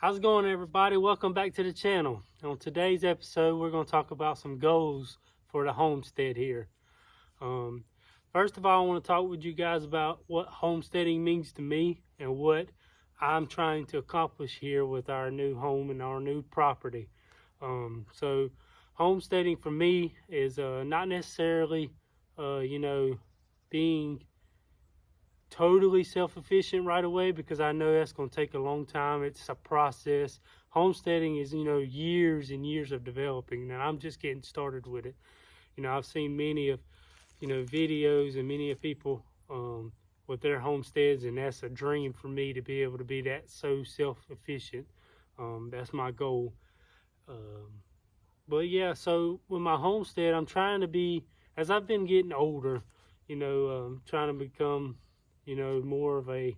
How's it going, everybody? Welcome back to the channel. On today's episode, we're going to talk about some goals for the homestead here. First of all, I want to talk with you guys about what homesteading means to me and what I'm trying to accomplish here with our new home and our new property. So homesteading for me is not necessarily, being totally self-sufficient right away, because I know that's going to take a long time. It's a process. Homesteading is, years and years of developing, and I'm just getting started with it. I've seen many of, videos and many of people with their homesteads, and that's a dream for me to be able to be that so self-sufficient. That's my goal. But yeah, so with my homestead, I'm trying to be, as I've been getting older, trying to become, more of a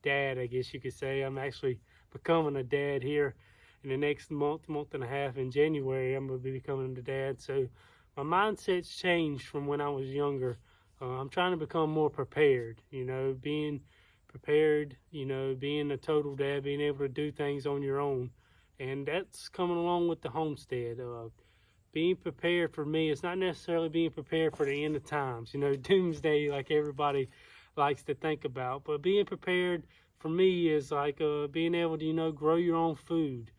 dad, I guess you could say. I'm actually becoming a dad here in the next month and a half. In January, I'm going to be becoming a dad. So my mindset's changed from when I was younger. I'm trying to become more prepared, being prepared, being a total dad, being able to do things on your own. And that's coming along with the homestead. Being prepared for me, it's not necessarily being prepared for the end of times, doomsday like everybody likes to think about. But being prepared for me is like being able to, grow your own food,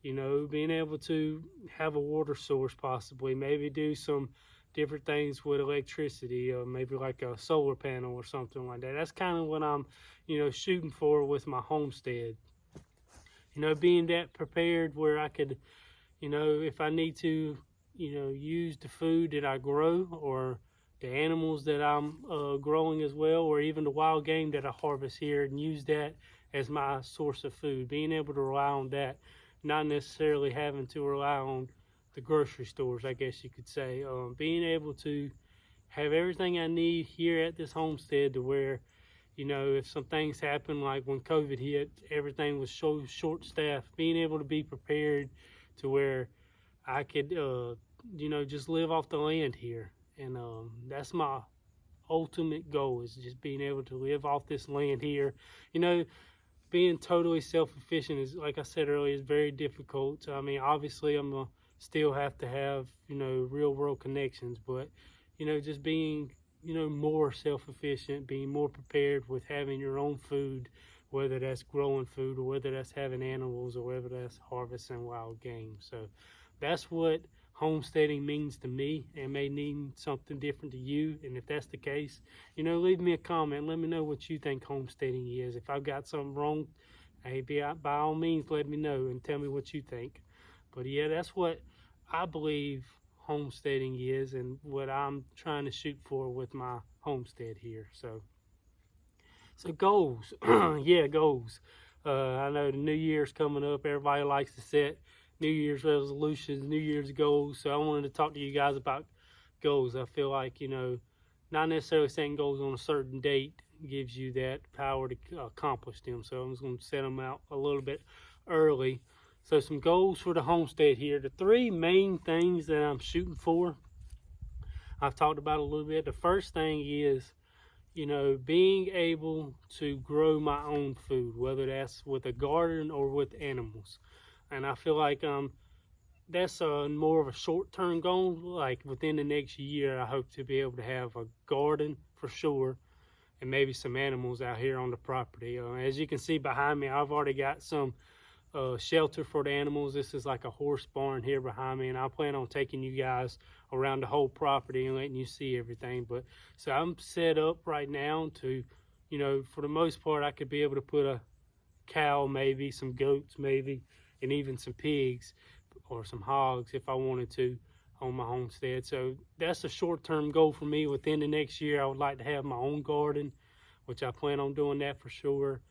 being able to have a water source, possibly, maybe do some different things with electricity, maybe like a solar panel or something like that. That's kind of what I'm, shooting for with my homestead. Being that prepared where I could, if I need to, use the food that I grow, or the animals that I'm growing as well, or even the wild game that I harvest here, and use that as my source of food. Being able to rely on that, not necessarily having to rely on the grocery stores, I guess you could say. Being able to have everything I need here at this homestead, to where, if some things happen, like when COVID hit, everything was so short-staffed. Being able to be prepared to where I could, just live off the land here. And that's my ultimate goal, is just being able to live off this land here. Being totally self-sufficient is, like I said earlier, is very difficult. I mean, obviously I'm going to still have to have, real world connections, but, just being, more self-sufficient, being more prepared with having your own food, whether that's growing food, or whether that's having animals, or whether that's harvesting wild game. So that's what homesteading means to me. It may mean something different to you, and if that's the case, leave me a comment. Let me know what you think homesteading is. If I've got something wrong, hey, by all means, let me know and tell me what you think. But yeah, that's what I believe homesteading is, and what I'm trying to shoot for with my homestead here. So goals. Yeah, goals. I know the New Year's coming up. Everybody likes to set New Year's resolutions, New Year's goals. So I wanted to talk to you guys about goals. I feel like, not necessarily setting goals on a certain date gives you that power to accomplish them. So I'm just going to set them out a little bit early. So some goals for the homestead here. The three main things that I'm shooting for, I've talked about a little bit. The first thing is, being able to grow my own food, whether that's with a garden or with animals. And I feel like that's more of a short-term goal. Like within the next year, I hope to be able to have a garden for sure, and maybe some animals out here on the property. As you can see behind me, I've already got some shelter for the animals. This is like a horse barn here behind me, and I plan on taking you guys around the whole property and letting you see everything. But so I'm set up right now to, for the most part, I could be able to put a cow, maybe some goats, maybe, and even some pigs or some hogs if I wanted to on my homestead. So that's a short-term goal for me. Within the next year, I would like to have my own garden, which I plan on doing that for sure.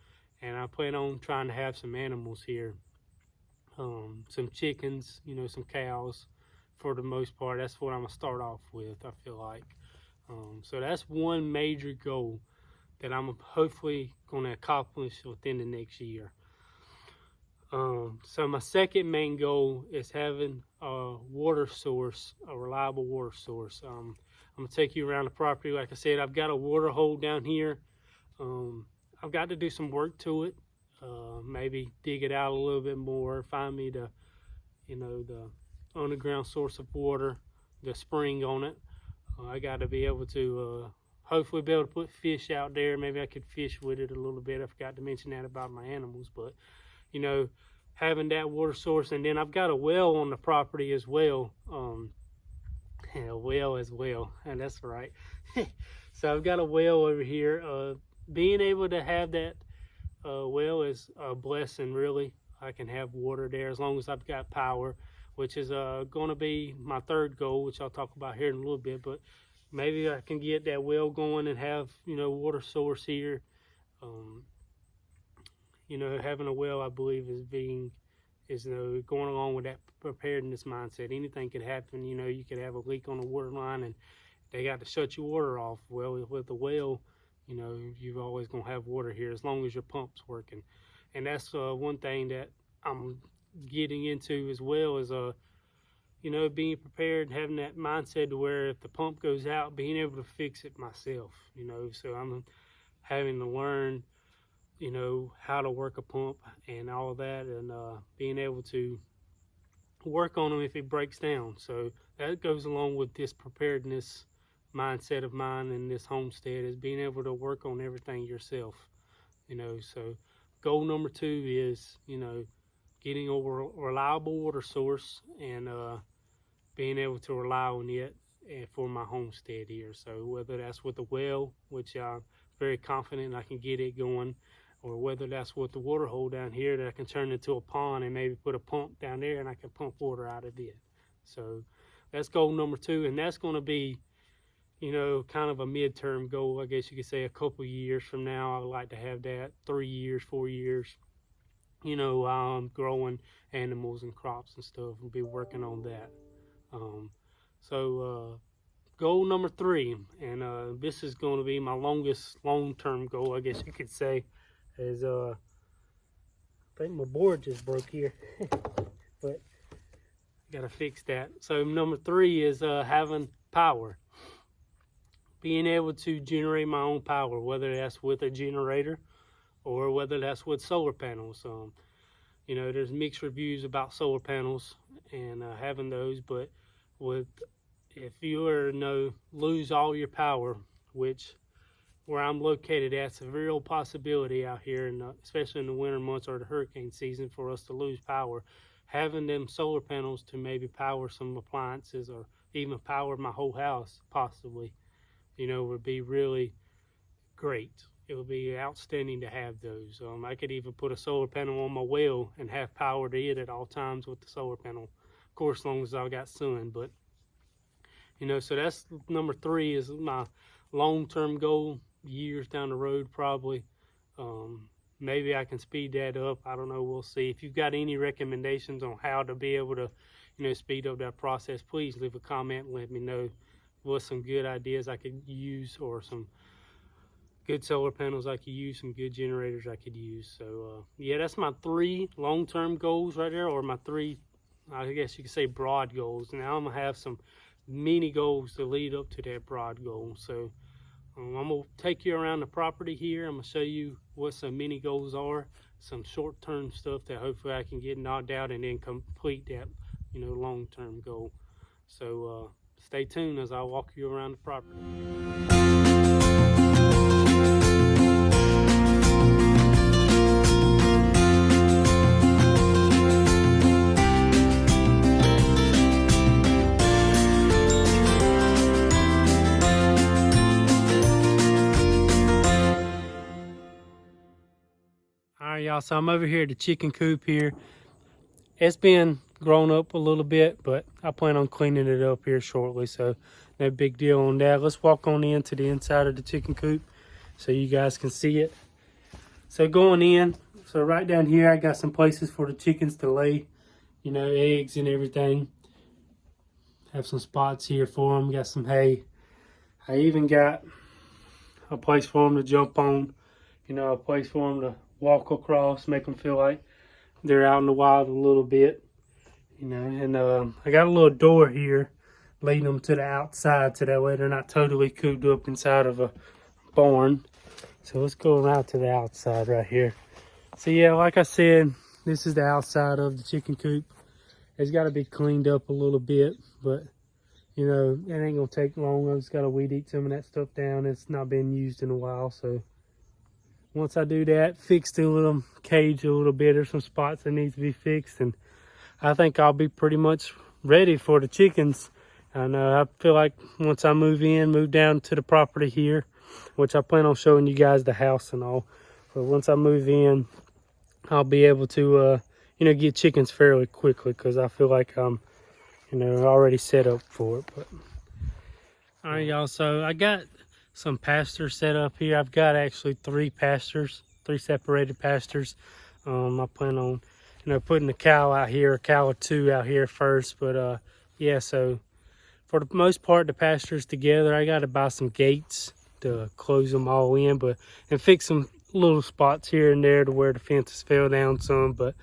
And I plan on trying to have some animals here, some chickens, some cows for the most part. That's what I'm going to start off with, I feel like. So that's one major goal that I'm hopefully going to accomplish within the next year. So my second main goal is having a water source, a reliable water source. I'm going to take you around the property. Like I said, I've got a water hole down here. I've got to do some work to it. maybe dig it out a little bit more, find me the, the underground source of water, the spring on it. I got to be able to hopefully be able to put fish out there. Maybe I could fish with it a little bit. I forgot to mention that about my animals, but having that water source, and then I've got a well on the property as well. A well as well, and that's right. So I've got a well over here. Being able to have that well is a blessing, really. I can have water there as long as I've got power, which is going to be my third goal, which I'll talk about here in a little bit. But maybe I can get that well going and have water source here. Having a well, I believe, is going along with that preparedness mindset. Anything could happen. You could have a leak on the water line and they got to shut your water off. Well, with the well, you're always going to have water here as long as your pump's working. And that's one thing that I'm getting into as well, is being prepared and having that mindset to where if the pump goes out, being able to fix it myself. So I'm having to learn how to work a pump and all of that, and being able to work on them if it breaks down. So that goes along with this preparedness mindset of mine in this homestead, is being able to work on everything yourself. So goal number 2 is getting a reliable water source and being able to rely on it for my homestead here. So whether that's with a well, which I'm very confident I can get it going, or whether that's with the water hole down here that I can turn into a pond and maybe put a pump down there and I can pump water out of it. So that's goal number 2, and that's going to be, kind of a midterm goal, I guess you could say. A couple years from now, I would like to have that. 3 years, 4 years, while I'm growing animals and crops and stuff, and be working on that. Goal number 3, and this is going to be my longest long-term goal, I guess you could say, is I think my board just broke here, but I gotta fix that. So number 3 is having power, being able to generate my own power, whether that's with a generator or whether that's with solar panels. There's mixed reviews about solar panels and having those, but if you were to lose all your power, which where I'm located at, it's a real possibility out here, especially in the winter months or the hurricane season, for us to lose power. Having them solar panels to maybe power some appliances or even power my whole house, possibly, would be really great. It would be outstanding to have those. I could even put a solar panel on my well and have power to it at all times with the solar panel. Of course, as long as I got sun, but so that's number 3 is my long-term goal. Years down the road, probably. Maybe I can speed that up. I don't know. We'll see. If you've got any recommendations on how to be able to, speed up that process, please leave a comment and let me know what some good ideas I could use, or some good solar panels I could use, some good generators I could use. So, yeah, that's my 3 long-term goals right there, or my 3, I guess you could say, broad goals. Now I'm going to have some mini goals to lead up to that broad goal. So, I'm going to take you around the property here. I'm going to show you what some mini goals are, some short-term stuff that hopefully I can get knocked out and then complete that, long-term goal. So stay tuned as I walk you around the property. Alright, y'all, so I'm over here at the chicken coop here. It's been grown up a little bit, but I plan on cleaning it up here shortly, so no big deal on that. Let's walk on into the inside of the chicken coop so you guys can see it. So going in, so right down here I got some places for the chickens to lay, eggs and everything. Have some spots here for them, got some hay. I even got a place for them to jump on, a place for them to walk across, make them feel like they're out in the wild a little bit, and I got a little door here leading them to the outside, so that way they're not totally cooped up inside of a barn. So let's go around to the outside right here. So yeah, like I said, this is the outside of the chicken coop. It's got to be cleaned up a little bit, but you know, it ain't gonna take long. I just gotta weed eat some of that stuff down. It's not been used in a while, so once I do that, fix the little cage a little bit, there's some spots that need to be fixed, and I think I'll be pretty much ready for the chickens. And I feel like once I move down to the property here, which I plan on showing you guys the house and all, but once I move in, I'll be able to, you know, get chickens fairly quickly, because I feel like I'm, you know, already set up for it. But all right, y'all, so I got some pastures set up here. I've got actually 3 pastures, 3 separated pastures. I plan on, you know, putting the cow out here, a cow or 2 out here first. But yeah, so for the most part, the pastures together, I got to buy some gates to close them all in, and fix some little spots here and there to where the fences fell down some. But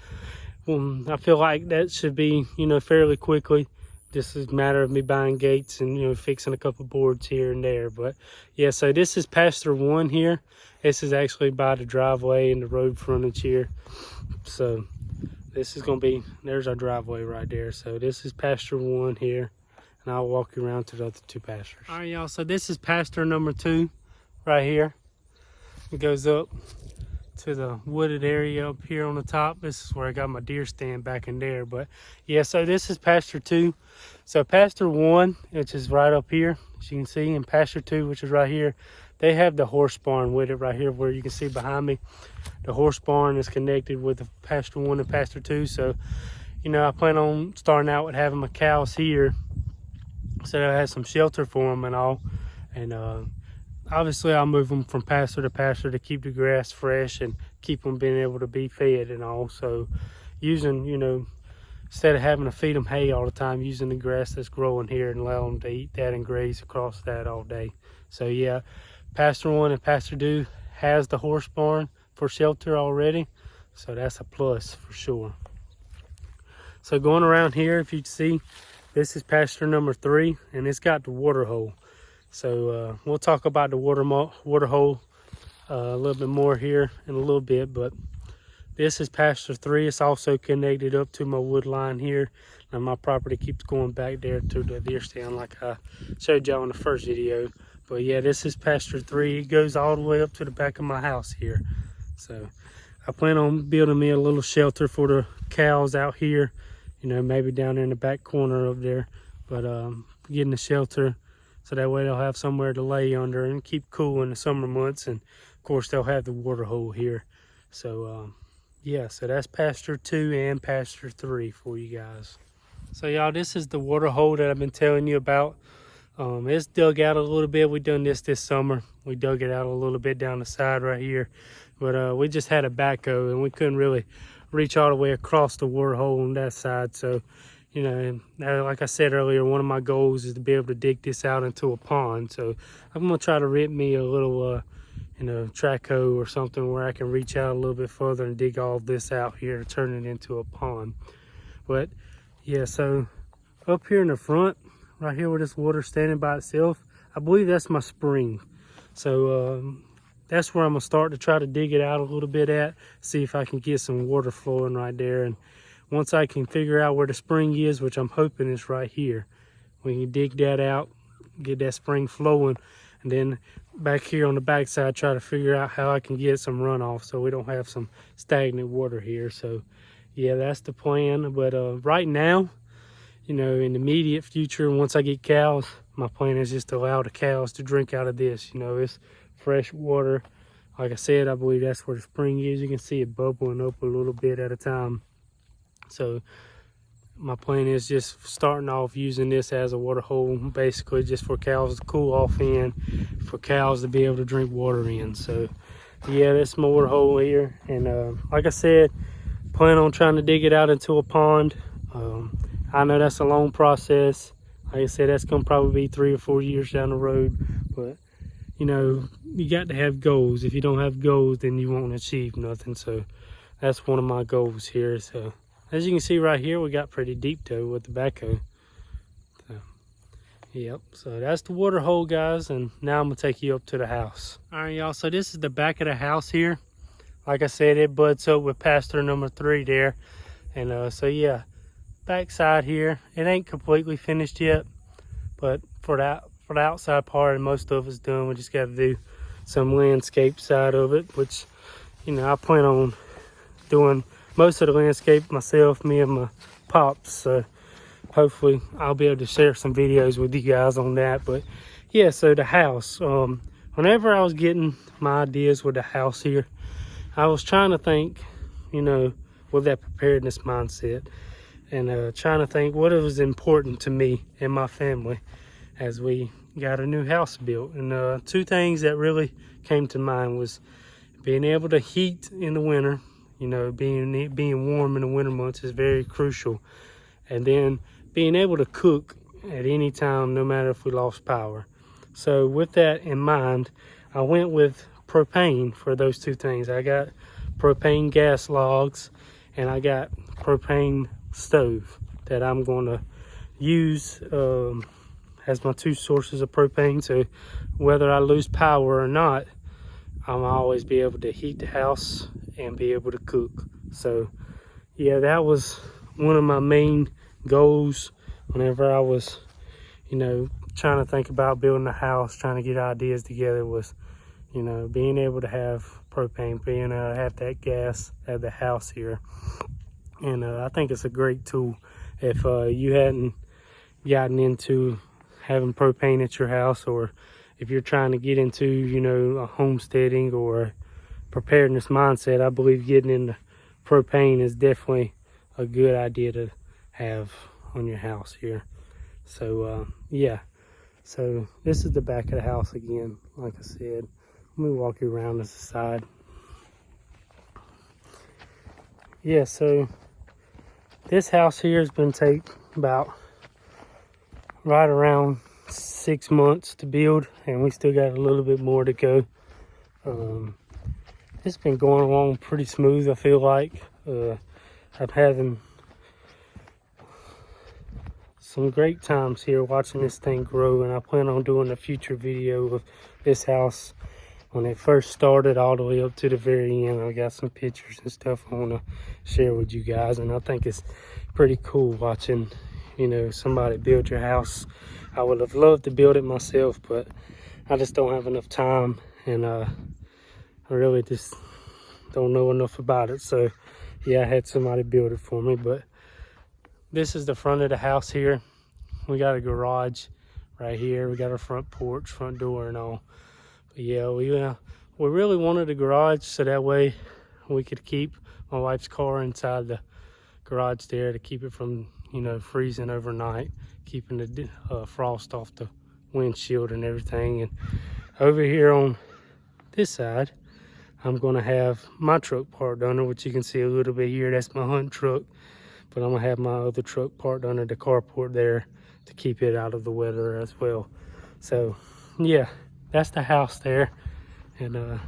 I feel like that should be, you know, fairly quickly. This is a matter of me buying gates and, you know, fixing a couple boards here and there. But yeah, so this is pasture 1 here. This is actually by the driveway and the road frontage here. So this is gonna be, there's our driveway right there. So this is pasture 1 here, and I'll walk you around to the other 2 pastures. All right, y'all, so this is pasture number 2 right here. It goes up to the wooded area up here on the top. This is where I got my deer stand back in there. But yeah, so this is pasture 2. So pasture 1, which is right up here, as you can see, and pasture 2, which is right here, they have the horse barn with it right here, where you can see behind me. The horse barn is connected with the pasture 1 and pasture 2. So, you know, I plan on starting out with having my cows here, so I have some shelter for them and all. And obviously I'll move them from pasture to pasture to keep the grass fresh and keep them being able to be fed and all. So using, you know, instead of having to feed them hay all the time, using the grass that's growing here and allow them to eat that and graze across that all day. So yeah, pasture 1 and pasture 2 has the horse barn for shelter already, so that's a plus for sure. So going around here, if you see, this is pasture number 3, and it's got the water hole. So we'll talk about the water hole a little bit more here in a little bit. But this is pasture 3. It's also connected up to my wood line here. Now my property keeps going back there to the deer stand like I showed y'all in the first video. But yeah, this is pasture 3. It goes all the way up to the back of my house here. So I plan on building me a little shelter for the cows out here. You know, maybe down there in the back corner up there. But getting the shelter, so that way they'll have somewhere to lay under and keep cool in the summer months. And of course they'll have the water hole here. So yeah, so that's pasture 2 and pasture 3 for you guys. So y'all, this is the water hole that I've been telling you about. It's dug out a little bit. We done this summer. We dug it out a little bit down the side right here. But we just had a backhoe and we couldn't really reach all the way across the water hole on that side. So, you know, like I said earlier, one of my goals is to be able to dig this out into a pond. So I'm gonna try to rent me a little, you know, track hoe or something where I can reach out a little bit further and dig all this out here, turn it into a pond. But yeah, so up here in the front, right here where this water's standing by itself, I believe that's my spring. So that's where I'm gonna start to try to dig it out a little bit at, see if I can get some water flowing right there. And once I can figure out where the spring is, which I'm hoping is right here, we can dig that out, get that spring flowing, and then back here on the back side, try to figure out how I can get some runoff so we don't have some stagnant water here. So yeah, that's the plan. But right now, you know, in the immediate future, once I get cows, my plan is just to allow the cows to drink out of this. You know, it's fresh water. Like I said, I believe that's where the spring is. You can see it bubbling up a little bit at a time. So my plan is just starting off using this as a water hole, basically just for cows to cool off in, for cows to be able to drink water in. So yeah, that's my water hole here. And like I said, plan on trying to dig it out into a pond. I know that's a long process. Like I said, that's gonna probably be 3 or 4 years down the road, but you know, you got to have goals. If you don't have goals, then you won't achieve nothing. So that's one of my goals here. So as you can see right here, we got pretty deep though with the backhoe. So, yep, so that's the water hole, guys. And now I'm gonna take you up to the house. All right, y'all, so this is the back of the house here. like I said, it buds up with Pasture number 3 there. And so yeah, backside here, it ain't completely finished yet, but for the outside part, and most of it's done. We just got to do some landscape side of it, which, you know, I plan on doing most of the landscape myself, me and my pops. So hopefully I'll be able to share some videos with you guys on that. But yeah, so the house, whenever I was getting my ideas with the house here, I was trying to think, you know, with that preparedness mindset, and trying to think what was important to me and my family as we got a new house built. And 2 things that really came to mind was being able to heat in the winter. You know, being warm in the winter months is very crucial. And then being able to cook at any time, no matter if we lost power. So with that in mind, I went with propane for those 2 things. I got propane gas logs, and I got propane stove that I'm going to use as my 2 sources of propane. So whether I lose power or not, I'll always be able to heat the house and be able to cook. So yeah, that was one of my main goals whenever I was, you know, trying to think about building a house, trying to get ideas together, was, you know, being able to have propane, being able to have that gas at the house here. And I think it's a great tool. If you hadn't gotten into having propane at your house, or if you're trying to get into, you know, a homesteading or preparedness mindset, I believe getting into propane is definitely a good idea to have on your house here. So yeah, so this is the back of the house again. Like I said, let me walk you around this side. Yeah, so this house here has been take about right around 6 months to build, and we still got a little bit more to go. It's been going along pretty smooth, I feel like. I'm having some great times here watching this thing grow, and I plan on doing a future video of this house when it first started all the way up to the very end. I got some pictures and stuff I want to share with you guys, and I think it's pretty cool watching, you know, somebody build your house. I would have loved to build it myself, but I just don't have enough time, and I really just don't know enough about it. So yeah, I had somebody build it for me. But this is the front of the house here. We got a garage right here. We got our front porch, front door and all. But yeah, we really wanted a garage so that way we could keep my wife's car inside the garage there to keep it from, you know, freezing overnight, keeping the frost off the windshield and everything. And over here on this side, I'm gonna have my truck parked under, which you can see a little bit here. That's my hunt truck, but I'm gonna have my other truck parked under the carport there to keep it out of the weather as well. So yeah, that's the house there. And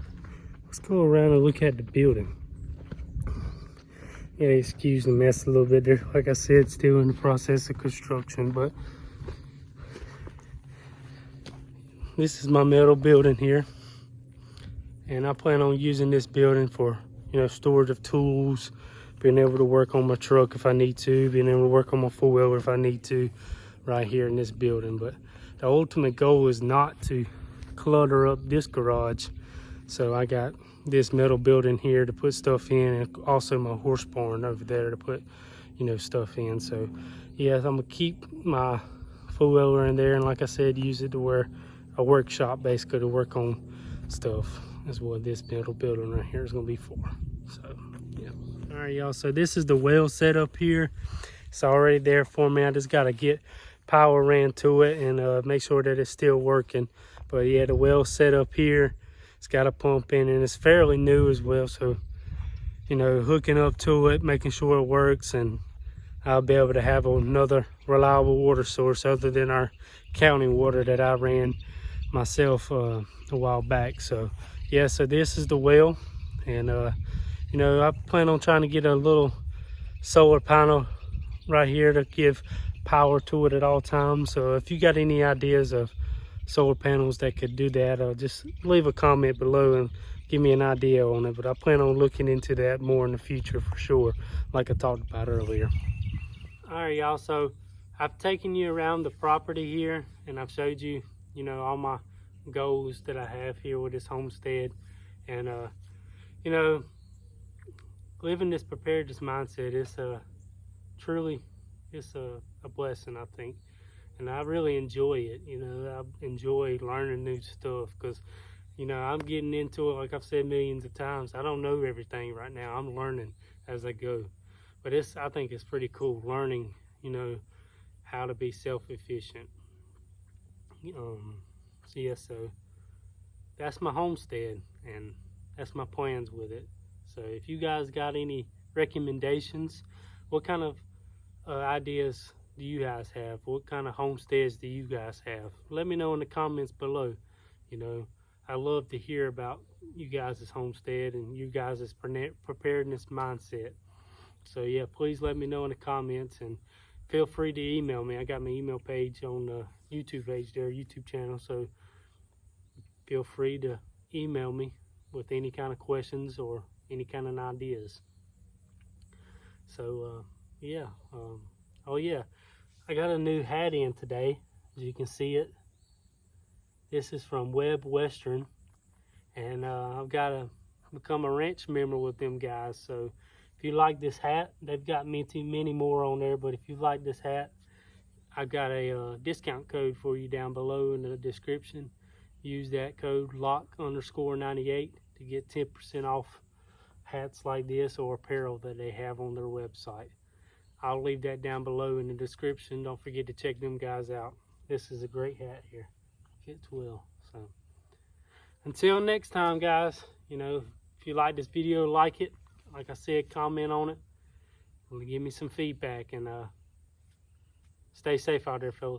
let's go around and look at the building. Yeah, excuse the mess a little bit there. Like I said, still in the process of construction, but this is my metal building here. And I plan on using this building for, you know, storage of tools, being able to work on my truck if I need to, being able to work on my four-wheeler if I need to, right here in this building. But the ultimate goal is not to clutter up this garage. So I got this metal building here to put stuff in, and also my horse barn over there to put, you know, stuff in. So yeah, I'm gonna keep my four-wheeler in there, and like I said, use it to where a workshop basically to work on stuff. Is what this metal building right here is going to be for. So yeah, all right y'all, so this is the well set up here. It's already there for me. I just got to get power ran to it and make sure that it's still working. But yeah, the well set up here, it's got a pump in, and it's fairly new as well. So, you know, hooking up to it, making sure it works, and I'll be able to have another reliable water source other than our county water that I ran myself a while back. So yeah, so this is the well, and you know, I plan on trying to get a little solar panel right here to give power to it at all times. So if you got any ideas of solar panels that could do that, just leave a comment below and give me an idea on it. But I plan on looking into that more in the future for sure, like I talked about earlier. All right, y'all, so I've taken you around the property here, and I've showed you, you know, all my goals that I have here with this homestead. And you know, living this preparedness mindset is truly, it's a blessing, I think. And I really enjoy it. You know, I enjoy learning new stuff because, you know, I'm getting into it, like I've said millions of times. I don't know everything right now. I'm learning as I go. But I think it's pretty cool learning, you know, how to be self-efficient. So that's my homestead, and that's my plans with it. So if you guys got any recommendations, what kind of ideas do you guys have? What kind of homesteads do you guys have? Let me know in the comments below. You know, I love to hear about you guys' homestead and you guys' preparedness mindset. So yeah, please let me know in the comments, and feel free to email me. I got my email page on the YouTube page there, YouTube channel. So feel free to email me with any kind of questions or any kind of ideas. So yeah. Oh yeah, I got a new hat in today, as you can see it. This is from Webb Western, and I've got to become a ranch member with them guys. So if you like this hat, they've got many more on there, but if you like this hat, I've got a discount code for you down below in the description. Use that code LOCK_98 to get 10% off hats like this or apparel that they have on their website. I'll leave that down below in the description. Don't forget to check them guys out. This is a great hat here. Fits well. So until next time, guys, you know, if you like this video, like it. Like I said, comment on it. Give me some feedback, and stay safe out there, fellas.